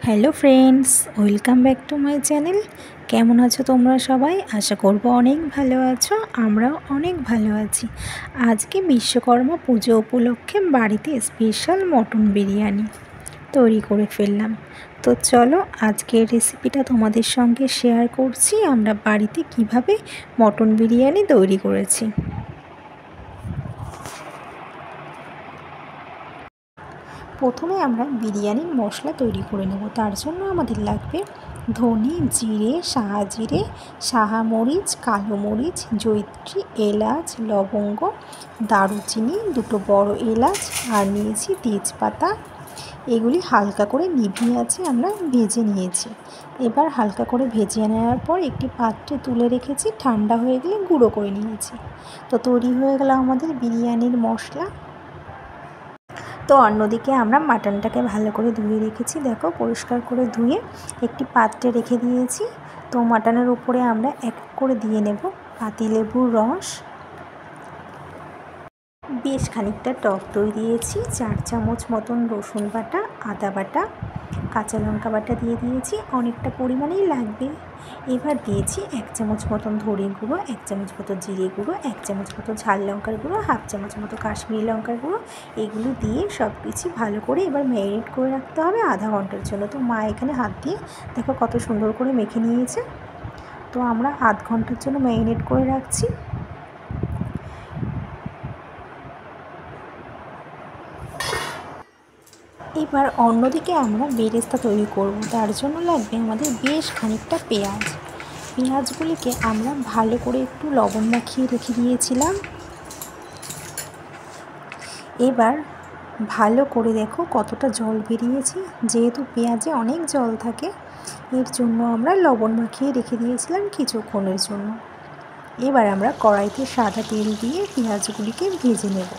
Hello friends, welcome back to my channel. কেমন আছো তোমরা সবাই? আশা করব অনেক ভালো আছো। আমরাও অনেক ভালো আছি। আজকে বিশ্বকর্মা পুজো উপলক্ষে বাড়িতে স্পেশাল মটন বিরিয়ানি তৈরি করে ফেললাম। তো চলো আজকের রেসিপিটা তোমাদের সঙ্গে শেয়ার করছি আমরা বাড়িতে কিভাবে মটন বিরিয়ানি তৈরি করেছি। প্রথমে আমরা বিরিয়ানির মশলা তৈরি করে নেব। তার জন্য আমাদের লাগবে ধনে, জিরে, সাহা মরিচ, কালো মরিচ, জয়িত্রী, এলাচ, লবঙ্গ, দারুচিনি, দুটো বড় এলাচ আর নিয়েছি তেজপাতা। এগুলি হালকা করে নিভিয়ে আছে আমরা ভেজে নিয়েছি। এবার হালকা করে ভেজে নেওয়ার পর একটি পাত্রে তুলে রেখেছি, ঠান্ডা হয়ে গেলে গুঁড়ো করে নিয়েছি। তো তৈরি হয়ে গেল আমাদের বিরিয়ানির মশলা। তো অন্যদিকে আমরা মাটনটাকে ভালো করে ধুয়ে রেখেছি। দেখো পরিষ্কার করে ধুয়ে একটি পাত্রে রেখে দিয়েছি। তো মাটনের উপরে আমরা এক করে দিয়ে নেব পাতিলেবুর রস, বেশ খানিকটা টক দই দিয়েছি, 4 চামচ মতন রসুন বাটা, আদা বাটা, কাঁচা লঙ্কা বাটা দিয়ে দিয়েছি, অনেকটা পরিমাণেই লাগবে। এবার দিয়েছি 1 চামচ মতন ধনে গুঁড়ো, 1 চামচ মতো জিরে গুঁড়ো, 1 চামচ মতো ঝাল লঙ্কার গুঁড়ো, হাফ চামচ মতো কাশ্মীরি লঙ্কার গুঁড়ো। এগুলো দিয়ে সব কিছু ভালো করে এবার ম্যারিনেট করে রাখতে হবে আধা ঘন্টার জন্য। তো মা এখানে হাত দিয়ে দেখো কত সুন্দর করে মেখে নিয়েছে। তো আমরা আধ ঘন্টার জন্য ম্যারিনেট করে রাখছি। এবার অন্যদিকে আমরা বেরেস্তা তৈরি করব। তার জন্য লাগবে আমাদের বেশ খানিকটা পেঁয়াজগুলিকে আমরা ভালো করে একটু লবণ মাখিয়ে রেখে দিয়েছিলাম। এবার ভালো করে দেখো কতটা জল বেরিয়েছে। যেহেতু পেঁয়াজে অনেক জল থাকে, এর জন্য আমরা লবণ মাখিয়ে রেখে দিয়েছিলাম কিছুক্ষণের জন্য। এবার আমরা কড়াইতে সাদা তেল দিয়ে পেঁয়াজগুলিকে ভেজে নেব।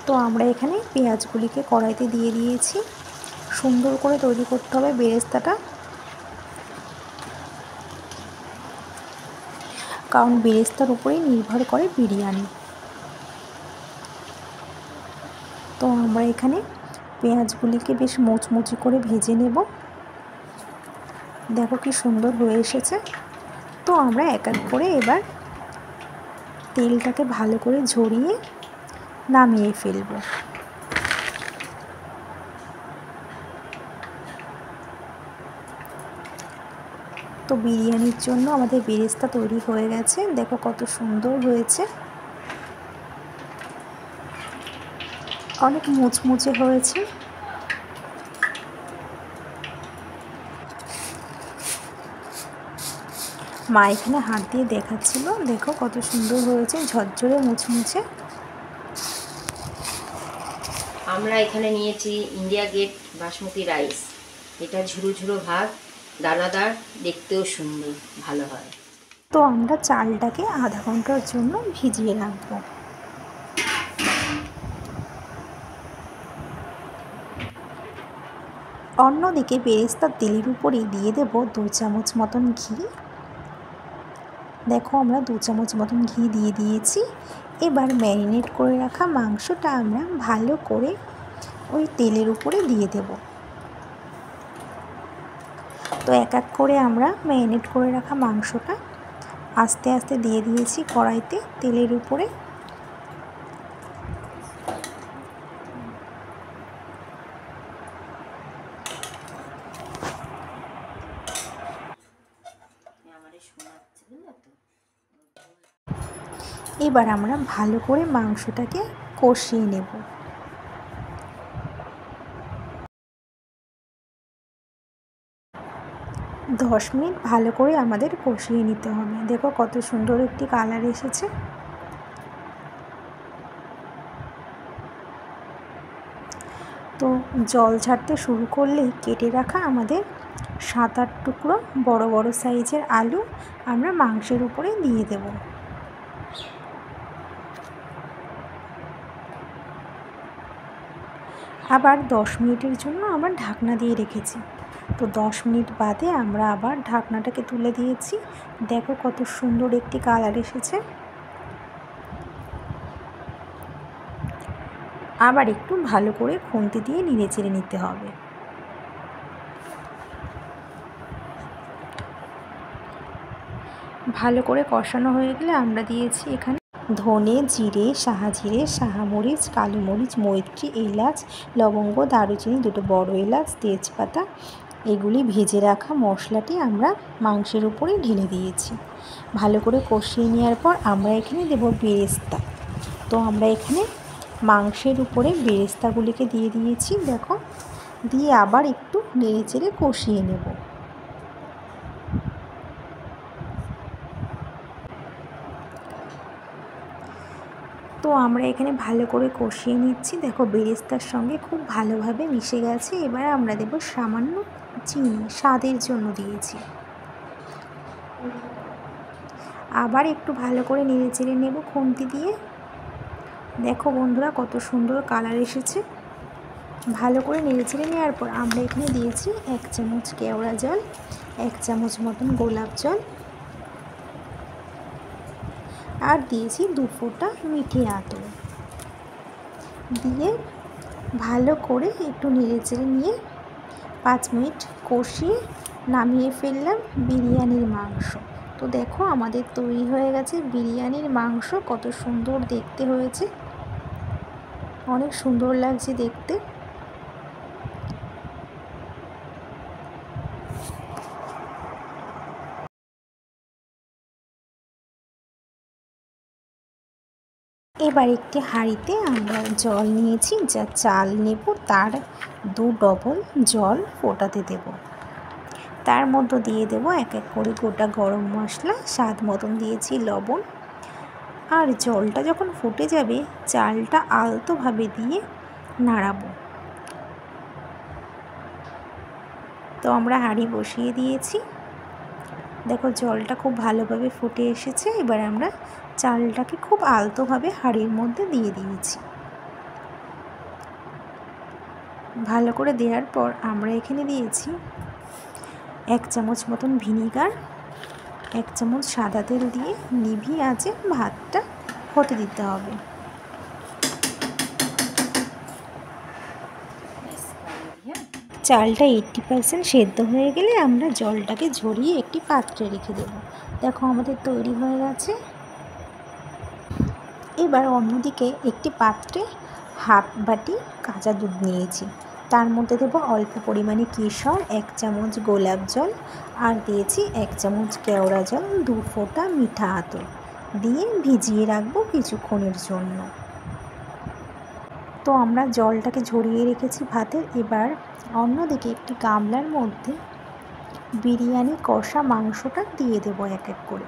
তো আমরা এখানে পেঁয়াজগুলিকে কড়াইতে দিয়ে দিয়েছি। সুন্দর করে তৈরি করতে হবে বেরেস্তাটা, কারণ বেরেস্তার উপরেই নির্ভর করে বিরিয়ানি। তো আমরা এখানে পেঁয়াজগুলিকে বেশ মুচমুচি করে ভেজে নেব। দেখো কি সুন্দর হয়ে এসেছে। তো আমরা এক এক করে এবার তেলটাকে ভালো করে ঝরিয়ে নামিয়ে ফেলব। তো বিরিয়ানির জন্য আমাদের বেরেস্তা তৈরি হয়ে গেছে। দেখো কত সুন্দর হয়েছে, অনেক মুচমুচে হয়েছে। মা এখানে হাত দিয়ে দেখাচ্ছিল, দেখো কত সুন্দর হয়েছে, ঝরঝরে মুচমুচে। আমরা এখানে নিয়েছি ইন্ডিয়া গেট বাসমতি রাইস। এটা ঝুরো ঝুরো ভাত, দানাদার, দেখতেও সুন্দর, ভালো হয়। তো আমরা চালটাকে আধা ঘন্টার জন্য ভিজিয়ে রাখবো। অন্যদিকে বেরেস্তার তেলের উপরেই দিয়ে দেব 2 চামচ মতন ঘি। দেখো আমরা 2 চামচ মতন ঘি দিয়ে দিয়েছি। এবার ম্যারিনেট করে রাখা মাংসটা আমরা ভালো করে ওই তেলের উপরে দিয়ে দেব। তো এক এক করে আমরা ম্যারিনেট করে রাখা মাংসটা আস্তে আস্তে দিয়ে দিয়েছি কড়াইতে তেলের উপরে। এবার আমরা ভালো করে মাংসটাকে কষিয়ে নেব। দশ মিনিট ভালো করে আমাদের কষিয়ে নিতে হবে। দেখো কত সুন্দর একটি কালার এসেছে। তো জল ছাড়তে শুরু করলেই কেটে রাখা আমাদের 7-8 টুকরো বড় বড় সাইজের আলু আমরা মাংসের উপরে দিয়ে দেব। আবার 10 মিনিটের জন্য আমরা ঢাকনা দিয়ে রেখেছি। তো 10 মিনিট বাদে আমরা আবার ঢাকনাটাকে তুলে দিয়েছি। দেখো কত সুন্দর একটি কালার এসেছে। আবার একটু ভালো করে খুন্তি দিয়ে নেড়ে চেড়ে নিতে হবে। ভালো করে কষানো হয়ে গেলে আমরা দিয়েছি এখানে ধনে, জিরে, সাহা মরিচ, কালো মরিচ, মৈত্রী, এলাচ, লবঙ্গ, দারুচিনি, দুটো বড় এলাচ, তেজপাতা, এগুলি ভেজে রাখা মশলাটি আমরা মাংসের উপরে ঢেলে দিয়েছি। ভালো করে কষিয়ে নেওয়ার পর আমরা এখানে দেব বেরেস্তা। তো আমরা এখানে মাংসের উপরে বেরেস্তাগুলিকে দিয়ে দিয়েছি, দেখো, দিয়ে আবার একটু নেড়ে চেড়ে কষিয়ে নেব। তো আমরা এখানে ভালো করে কষিয়ে নিচ্ছি, দেখো বেরেস্তার সঙ্গে খুব ভালোভাবে মিশে গেছে। এবার আমরা দেব সামান্য চিনি, স্বাদের জন্য দিয়েছি। আবার একটু ভালো করে নেড়ে চেড়ে নেব খুন্তি দিয়ে। দেখো বন্ধুরা কত সুন্দর কালার এসেছে। ভালো করে নেড়ে চেড়ে নেওয়ার পর আমরা এখানে দিয়েছি 1 চামচ কেওড়া জল, 1 চামচ মতন গোলাপ জল, আর দিয়েছি 2 ফোঁটা মিঠে আতর দিয়ে ভালো করে একটু নেড়ে চেড়ে নিয়ে 5 মিনিট কষিয়ে নামিয়ে ফেললাম বিরিয়ানির মাংস। তো দেখো আমাদের তৈরি হয়ে গেছে বিরিয়ানির মাংস। কত সুন্দর দেখতে হয়েছে, অনেক সুন্দর লাগছে দেখতে। এবার একটি হাঁড়িতে আমরা জল নিয়েছি, যা চাল নেব তার 2 ডবল জল ফোটাতে দেব। তার মধ্যে দিয়ে দেব এক এক করে গোটা গরম মশলা, স্বাদ মতন দিয়েছি লবণ। আর জলটা যখন ফুটে যাবে চালটা আলতোভাবে দিয়ে নাড়াবো। তো আমরা হাঁড়ি বসিয়ে দিয়েছি, দেখো জলটা খুব ভালোভাবে ফুটে এসেছে। এবার আমরা চালটাকে খুব আলতোভাবে হাঁড়ির মধ্যে দিয়ে দিয়েছি। ভালো করে দেওয়ার পর আমরা এখানে দিয়েছি 1 চামচ মতন ভিনিগার, 1 চামচ সাদা তেল দিয়ে নিভিয়ে আঁচে ভাতটা হতে দিতে হবে। চালটা 80% সেদ্ধ হয়ে গেলে আমরা জলটাকে ঝরিয়ে একটি পাত্রে রেখে দেব। দেখো আমাদের তৈরি হয়ে গেছে। এবার অন্যদিকে একটি পাত্রে হাফ বাটি কাঁচা দুধ নিয়েছি, তার মধ্যে দেবো অল্প পরিমাণে কেশর, 1 চামচ গোলাপ জল, আর দিয়েছি 1 চামচ কেওড়া জল, 2 ফোঁটা মিঠা আতর দিয়ে ভিজিয়ে রাখবো কিছুক্ষণের জন্য। তো আমরা জলটাকে ঝরিয়ে রেখেছি ভাতের। এবার অন্যদিকে একটি গামলার মধ্যে বিরিয়ানি কষা মাংসটা দিয়ে দেবো এক এক করে।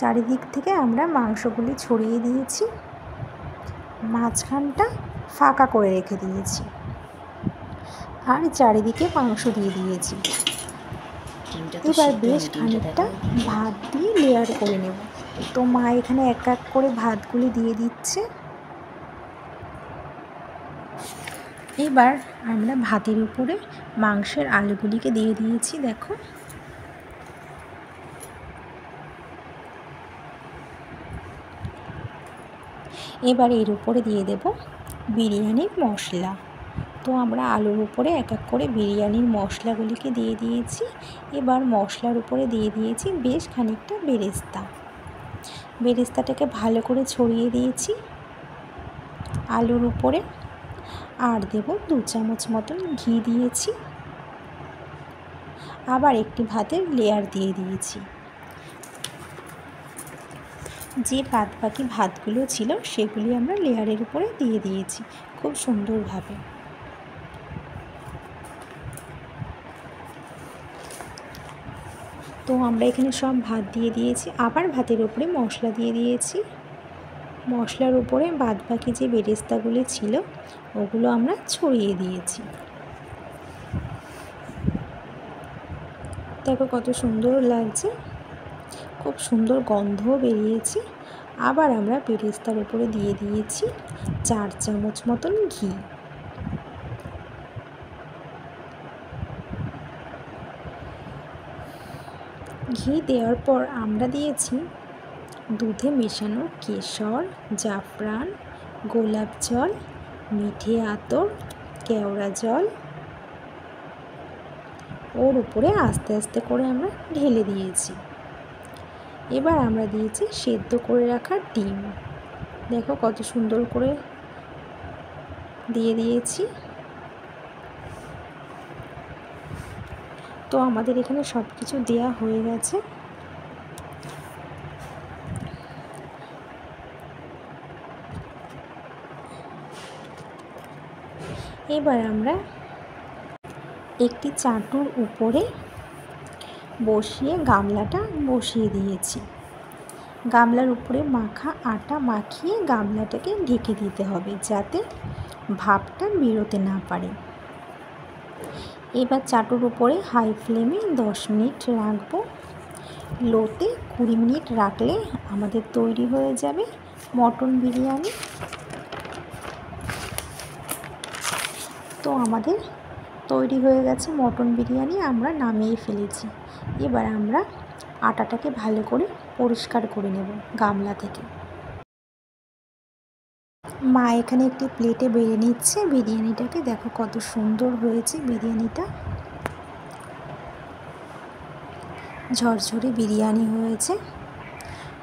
চারিদিক থেকে আমরা মাংসগুলি ছড়িয়ে দিয়েছি, মাঝখানটা ফাঁকা করে রেখে দিয়েছি, আর চারিদিকে মাংস দিয়ে দিয়েছি। এবার বেশ খানিকটা ভাত দিয়ে লেয়ার করে নেব। তো মা এখানে এক এক করে ভাতগুলি দিয়ে দিচ্ছে। এবার আমরা ভাতের উপরে মাংসের আলুগুলিকে দিয়ে দিয়েছি, দেখো। এবার এর উপরে দিয়ে দেব বিরিয়ানির মশলা। তো আমরা আলুর উপরে এক এক করে বিরিয়ানির মশলাগুলিকে দিয়ে দিয়েছি। এবার মশলার উপরে দিয়ে দিয়েছি বেশ খানিকটা বেরেস্তা। বেরেস্তাটাকে ভালো করে ছড়িয়ে দিয়েছি আলুর উপরে। আর দেব 2 চামচ মতন ঘি দিয়েছি। আবার একটি ভাতের লেয়ার দিয়ে দিয়েছি। যে বাকি ভাতগুলো ছিল সেগুলি আমরা লেয়ারের উপরে দিয়ে দিয়েছি খুব সুন্দরভাবে। তো আমরা এখানে সব ভাত দিয়ে দিয়েছি। আবার ভাতের উপরে মশলা দিয়ে দিয়েছি। মশলার উপরে বাকি যে বেরেস্তাগুলি ছিল ওগুলো আমরা ছড়িয়ে দিয়েছি। দেখো কত সুন্দর লাগছে, খুব সুন্দর গন্ধও বেরিয়েছে। আবার আমরা বেরেস্তার উপরে দিয়ে দিয়েছি 4 চামচ মতন ঘি। ঘি দেওয়ার পর আমরা দিয়েছি দুধে মেশানো কেশর, জাফরান, গোলাপ জল, মিঠে আতর, কেওড়া জল ওর উপরে আস্তে আস্তে করে আমরা ঢেলে দিয়েছি। এবার আমরা দিয়েছি সেদ্ধ করে রাখা ডিম। দেখো কত সুন্দর করে দিয়ে দিয়েছি। তো আমাদের এখানে সব কিছু দেওয়া হয়ে গেছে। এবার আমরা একটি চাটুর উপরে বসিয়ে গামলাটা বসিয়ে দিয়েছি। গামলার উপরে মাখা আটা মাখিয়ে গামলাটাকে ঢেকে দিতে হবে, যাতে ভাপটা বেরোতে না পারে। এবার চাটুর উপরে হাই ফ্লেমে 10 মিনিট রাখবো। লোতে 20 মিনিট রাখলে আমাদের তৈরি হয়ে যাবে মটন বিরিয়ানি। তো আমাদের তৈরি হয়ে গেছে মটন বিরিয়ানি, আমরা নামিয়ে ফেলেছি। এবার আমরা আটাটাকে ভালো করে পরিষ্কার করে নেব গামলা থেকে। মা এখানে একটি প্লেটে বেড়ে নিচ্ছে বিরিয়ানিটাকে। দেখো কত সুন্দর হয়েছে বিরিয়ানিটা, ঝরঝরে বিরিয়ানি হয়েছে।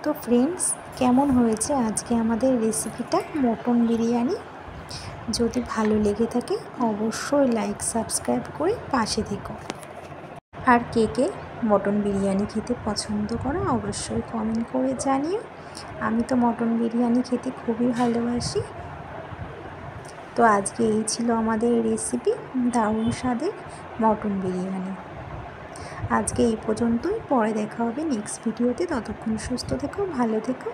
তো ফ্রেন্ডস, কেমন হয়েছে আজকে আমাদের রেসিপিটা মটন বিরিয়ানি? যদি ভালো লেগে থাকে অবশ্যই লাইক সাবস্ক্রাইব করে পাশে থেকো। আর কে কে মটন বিরিয়ানি খেতে পছন্দ করো অবশ্যই কমেন্ট করে জানিও। আমি তো মটন বিরিয়ানি খেতে খুবই ভালোবাসি। তো আজকে এই ছিল আমাদের রেসিপি, দারুণ স্বাদের মটন বিরিয়ানি। আজকে এই পর্যন্তই, পরে দেখা হবে নেক্সট ভিডিওতে। ততক্ষণ সুস্থ থেকো, ভালো থেকো।